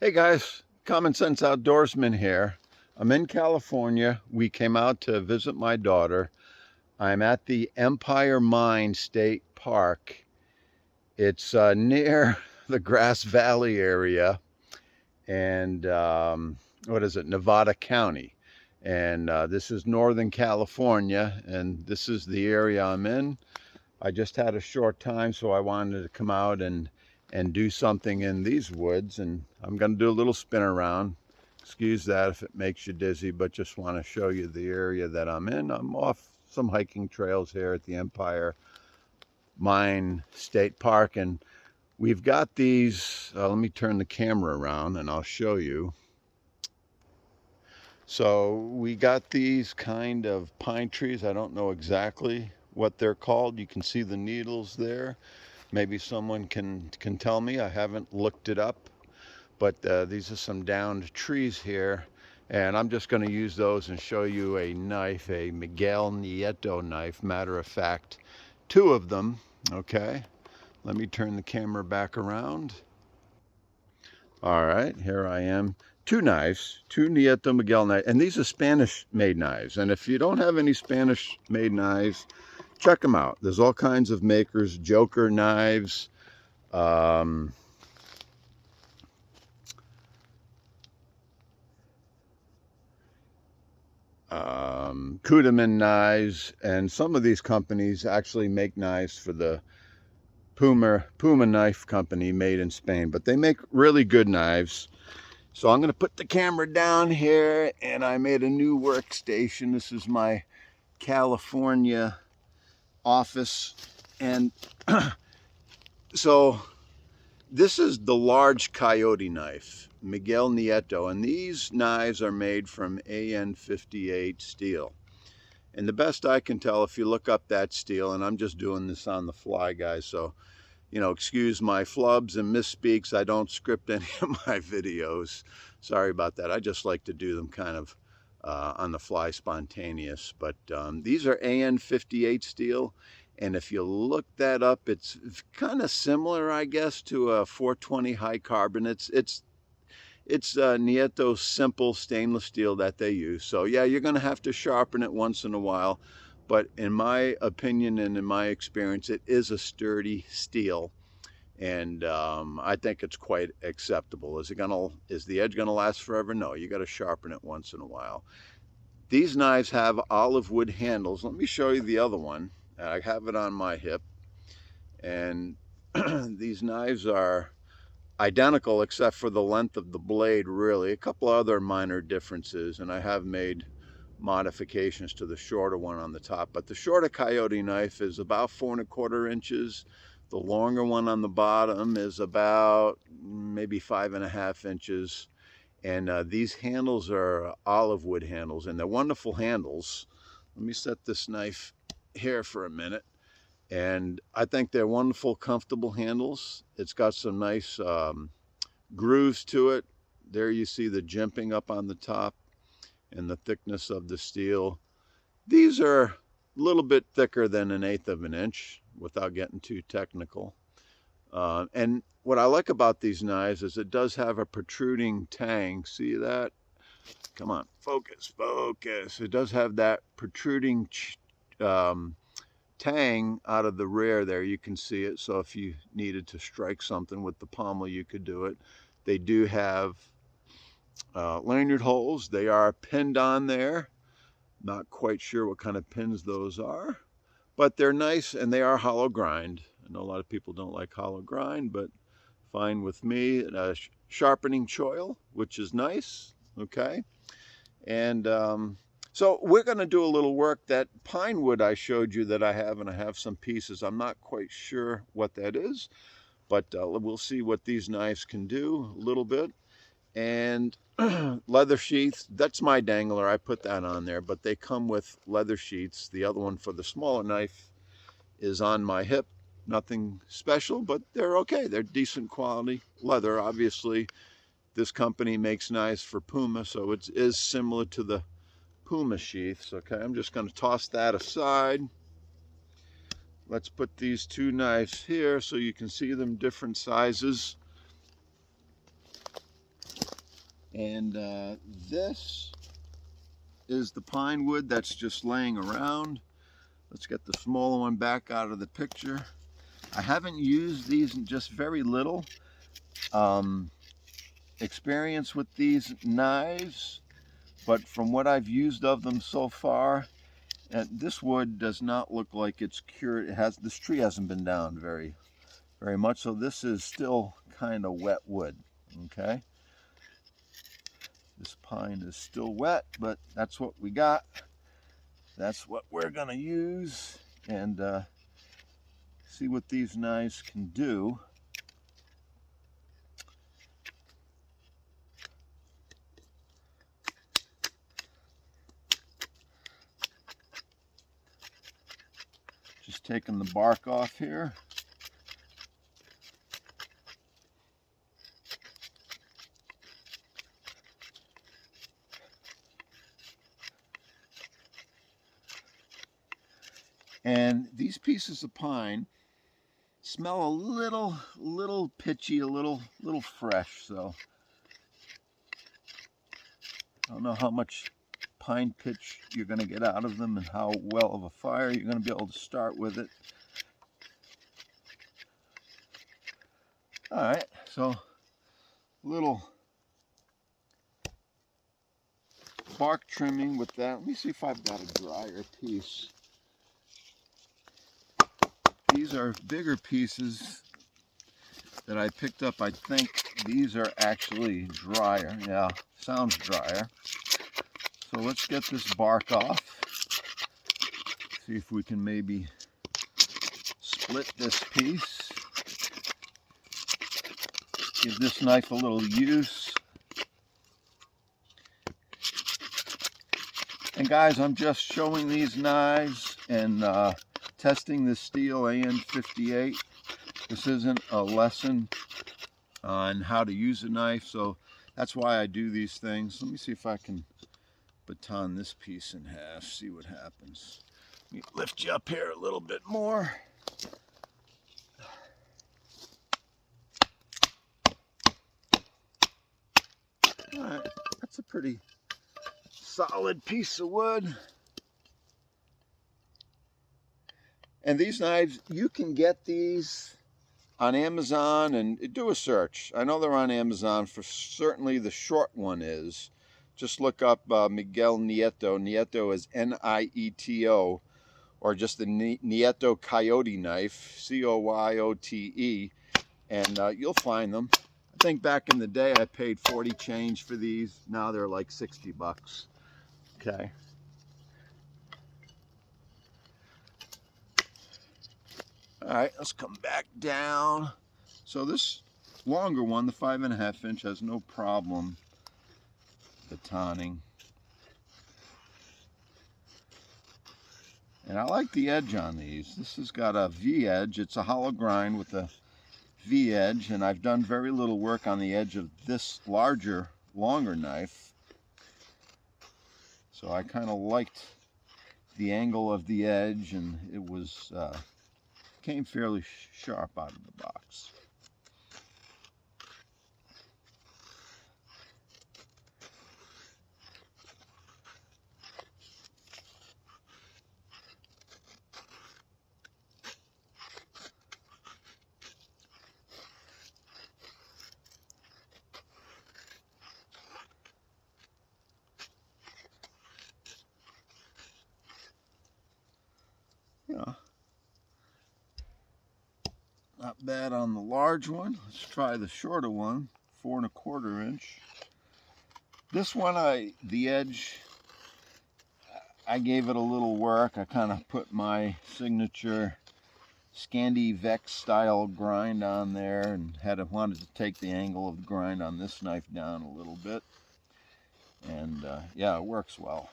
Hey guys, Common Sense Outdoorsman here. I'm in California. We came out to visit my daughter. I'm at the Empire Mine State Park. It's near the Grass Valley area and what is it, Nevada County. And this is Northern California, and this is the area I'm in. I just had a short time, so I wanted to come out and do something in these woods, and I'm going to do a little spin around. Excuse that if it makes you dizzy, but just want to show you the area that I'm in. I'm off some hiking trails here at the Empire Mine State Park, and we've got these, let me turn the camera around and I'll show you. So we got these kind of pine trees. I don't know exactly what they're called. You can see the needles there. Maybe someone can tell me. I haven't looked it up, but these are some downed trees here, and I'm just going to use those and show you a knife, a Miguel Nieto knife. Matter of fact, two of them. Okay, let me turn the camera back around. All right, here I am. Two knives, two Nieto Miguel knives, and these are Spanish-made knives. And if you don't have any Spanish-made knives, check them out. There's all kinds of makers, Joker knives, Kudaman knives, and some of these companies actually make knives for the Puma knife company made in Spain, but they make really good knives. So I'm going to put the camera down here, and I made a new workstation. This is my California office, and so this is the large Coyote knife, Miguel Nieto, and these knives are made from AN58 steel. And the best I can tell, if you look up that steel, and I'm just doing this on the fly, guys, so, excuse my flubs and misspeaks. I don't script any of my videos. Sorry about that. I just like to do them kind of on the fly, spontaneous. But these are AN58 steel. And if you look that up, it's kind of similar, I guess, to a 420 high carbon. It's Nieto's simple stainless steel that they use. So yeah, you're going to have to sharpen it once in a while. But in my opinion and in my experience, it is a sturdy steel. And I think it's quite acceptable. Is the edge gonna last forever? No, you got to sharpen it once in a while. These knives have olive wood handles. Let me show you the other one. I have it on my hip, and these knives are identical except for the length of the blade, really. A couple other minor differences, and I have made modifications to the shorter one on the top. But the shorter Coyote knife is about 4¼ inches. The longer one on the bottom is about maybe 5½ inches. And these handles are olive wood handles, and they're wonderful handles. Let me set this knife here for a minute. And I think they're wonderful, comfortable handles. It's got some nice grooves to it. There you see the jimping up on the top and the thickness of the steel. These are a little bit thicker than 1/8 of an inch, without getting too technical. And what I like about these knives is it does have a protruding tang. See that? Come on, focus, focus. It does have that protruding tang out of the rear there. You can see it. So if you needed to strike something with the pommel, you could do it. They do have lanyard holes. They are pinned on there. Not quite sure what kind of pins those are, but they're nice, and they are hollow grind. I know a lot of people don't like hollow grind, but fine with me. Sharpening choil, which is nice. Okay. And so we're going to do a little work. That pine wood I showed you that I have, and I have some pieces. I'm not quite sure what that is, but we'll see what these knives can do a little bit. And leather sheaths, that's my dangler. I put that on there, but they come with leather sheaths. The other one for the smaller knife is on my hip. Nothing special, but they're okay. They're decent quality leather. Obviously, this company makes knives for Puma, so it is similar to the Puma sheaths. Okay, I'm just going to toss that aside. Let's put these two knives here so you can see them, different sizes. And this is the pine wood that's just laying around. Let's get the smaller one back out of the picture. I haven't used these in just very little experience with these knives, but from what I've used of them so far, this wood does not look like it's cured. This tree hasn't been down very much, so this is still kind of wet wood. Okay, this pine is still wet, but that's what we got. That's what we're gonna use, and see what these knives can do. Just taking the bark off here. And these pieces of pine smell a little pitchy, a little fresh. So I don't know how much pine pitch you're going to get out of them and how well of a fire you're going to be able to start with it. All right, so little bark trimming with that. Let me see if I've got a drier piece. These are bigger pieces that I picked up. I think these are actually drier. Yeah, sounds drier. So let's get this bark off. See if we can maybe split this piece. Give this knife a little use. And guys, I'm just showing these knives and testing this steel AN58. This isn't a lesson on how to use a knife, so that's why I do these things. Let me see if I can baton this piece in half, see what happens. Let me lift you up here a little bit more. All right, that's a pretty solid piece of wood. And these knives, you can get these on Amazon, and do a search. I know they're on Amazon, for certainly the short one is. Just look up Miguel Nieto. Nieto is N-I-E-T-O, or just the Nieto Coyote knife, C-O-Y-O-T-E, and you'll find them. I think back in the day I paid 40 change for these. Now they're like 60 bucks. Okay. All right, let's come back down. So this longer one, the 5.5 inch, has no problem batoning. And I like the edge on these. This has got a V edge. It's a hollow grind with a V edge, and I've done very little work on the edge of this larger, longer knife. So I kind of liked the angle of the edge, and it was came fairly sharp out of the box. Yeah, not bad on the large one. Let's try the shorter one, 4.25 inch. This one, the edge, I gave it a little work. I kind of put my signature Scandi Vex style grind on there, and wanted to take the angle of the grind on this knife down a little bit. And yeah, it works well.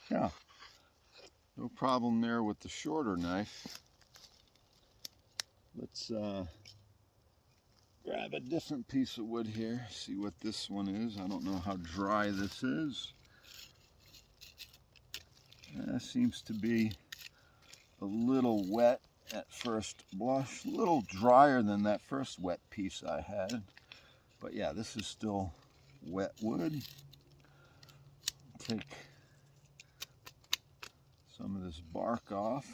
Yeah, no problem there with the shorter knife. Let's grab a different piece of wood here, see what this one is. I don't know how dry this is. Seems to be a little wet at first blush, a little drier than that first wet piece I had. But yeah, this is still wet wood. Take some of this bark off.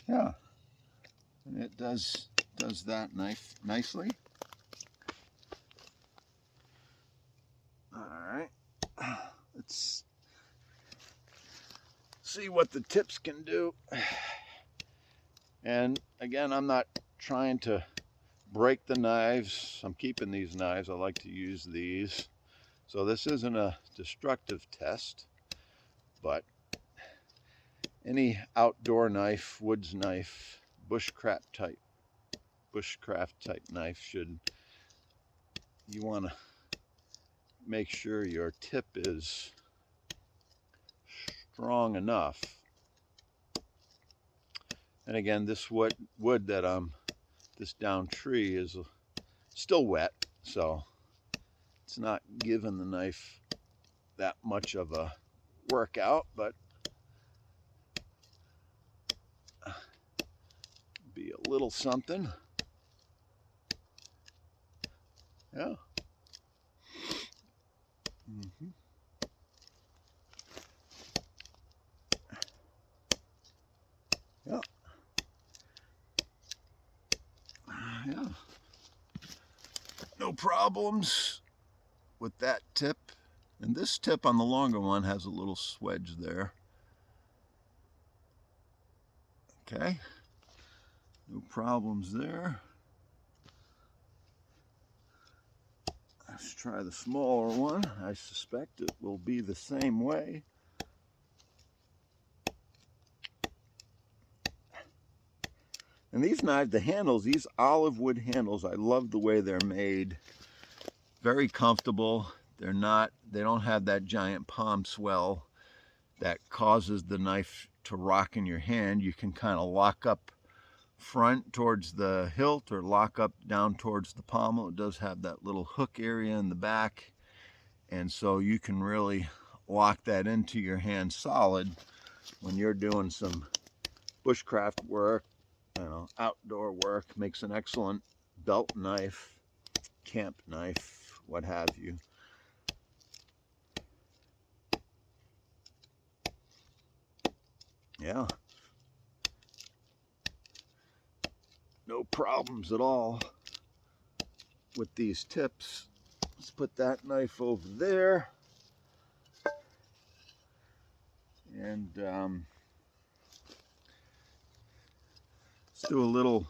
Yeah, and it does that nicely. All right, let's see what the tips can do. And again, I'm not trying to break the knives. I'm keeping these knives. I like to use these. So this isn't a destructive test, but any outdoor knife, woods knife, bushcraft type knife you want to make sure your tip is strong enough. And again, this wood that this down tree is still wet, so it's not giving the knife that much of a workout, but be a little something. Yeah. Yeah. Yeah. No problems with that tip. And this tip on the longer one has a little swedge there. Okay. No problems there. Let's try the smaller one. I suspect it will be the same way. And these knives, the handles, these olive wood handles, I love the way they're made. Very comfortable. They don't have that giant palm swell that causes the knife to rock in your hand. You can kind of lock up front towards the hilt or lock up down towards the pommel. It does have that little hook area in the back, and so you can really lock that into your hand solid when you're doing some bushcraft work, outdoor work. Makes an excellent belt knife, camp knife, what have you. Yeah, no problems at all with these tips. Let's put that knife over there, and let's do a little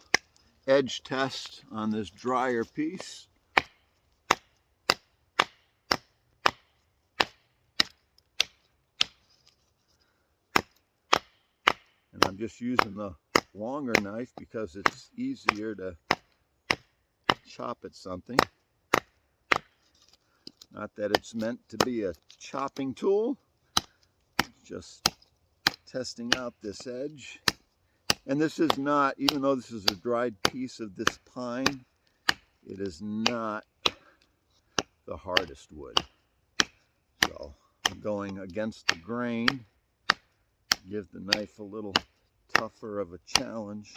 edge test on this drier piece. And I'm just using the longer knife because it's easier to chop at something. Not that it's meant to be a chopping tool, just testing out this edge. And this is not, even though this is a dried piece of this pine, it is not the hardest wood. So I'm going against the grain, give the knife a little tougher of a challenge.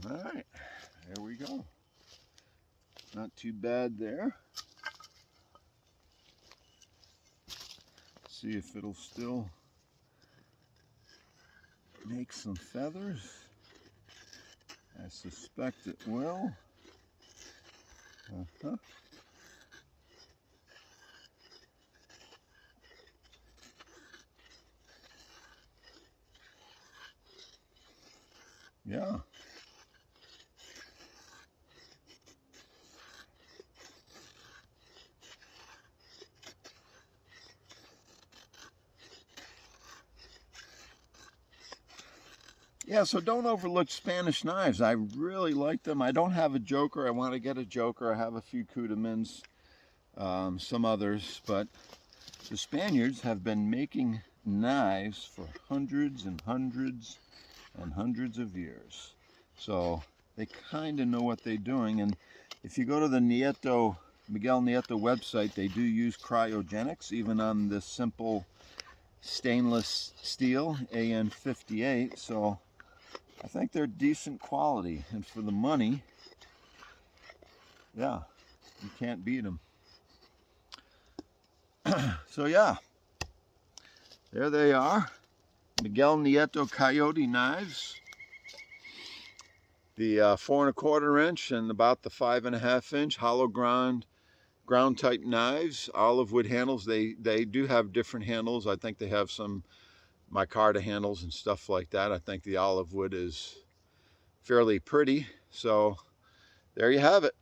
All right, there we go. Not too bad there. See if it'll still make some feathers. I suspect it will. Yeah. Yeah, so don't overlook Spanish knives. I really like them. I don't have a joker. I want to get a joker. I have a few Cudamins, some others, but the Spaniards have been making knives for hundreds and hundreds and hundreds of years. So they kind of know what they're doing. And if you go to the Miguel Nieto website, they do use cryogenics, even on this simple stainless steel AN58. So I think they're decent quality. And for the money, yeah, you can't beat them. So yeah, there they are. Miguel Nieto Coyote knives. The 4 1/4 inch and about the 5 1/2 inch hollow ground type knives, olive wood handles. They do have different handles. I think they have some micarta handles and stuff like that. I think the olive wood is fairly pretty. So there you have it.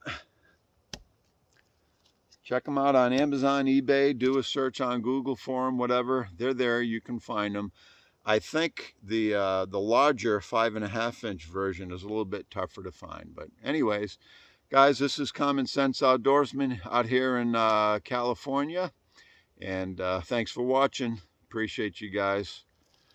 Check them out on Amazon, eBay. Do a search on Google for them, whatever. They're there. You can find them. I think the larger 5 1/2 inch version is a little bit tougher to find. But anyways, guys, this is Common Sense Outdoorsman out here in California. And thanks for watching. Appreciate you guys.